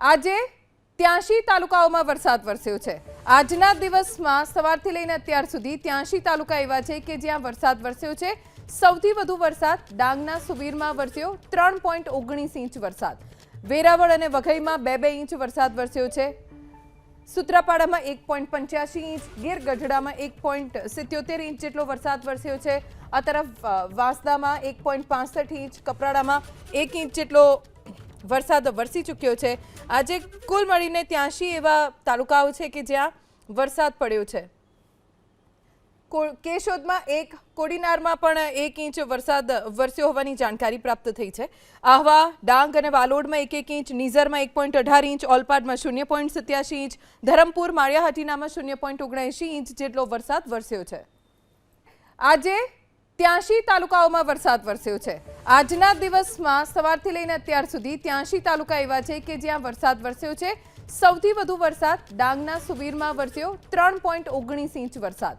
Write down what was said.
આજે 83 તાલુકાઓમાં વરસાદ વરસ્યો છે। આજના દિવસમાં સવારથી લઈને અત્યાર સુધી 83 તાલુકા એવા છે કે જ્યાં વરસાદ વરસ્યો છે। સૌથી વધુ વરસાદ ડાંગના સુબીરમાં વરસ્યો 3.19 ઇંચ વરસાદ। વેરાવળ અને વઘઈમાં 2-2 ઇંચ વરસાદ વરસ્યો છે। સુત્રાપાડામાં 1.85 ઇંચ, ગીર ગઢડામાં 1.77 ઇંચ જેટલો વરસાદ વરસ્યો છે। આ તરફ વાંસદામાં 1.65 ઇંચ, કપરાડામાં 1 ઇંચ જેટલો વરસાદ વરસી ચૂક્યો છે। આજે કુલ મળીને 83 એવા તાલુકાઓ છે કે જ્યાં વરસાદ પડ્યો છે। કેશોદમાં 1, કોડીનારમાં પણ 1 ઇંચ વરસાદ વરસ્યો હોવાની જાણકારી પ્રાપ્ત થઈ છે। આહવા, ડાંગ અને વાલોડમાં 1-1 ઇંચ, નીઝરમાં 1.18 ઇંચ, ઓલપાડમાં 0.87 ઇંચ, ધરમપુર, માળિયાહાટીનામાં 0.79 ઇંચ જેટલો વરસાદ વરસ્યો છે। આજે 83 તાલુકાઓમાં વરસાદ વરસ્યો છે। આજના દિવસમાં સવારથી લઈને અત્યાર સુધી 83 તાલુકા એવા છે કે જ્યાં વરસાદ વરસ્યો છે। સૌથી વધુ વરસાદ ડાંગના સુબીરમાં વરસ્યો 3.19 ઇંચ વરસાદ।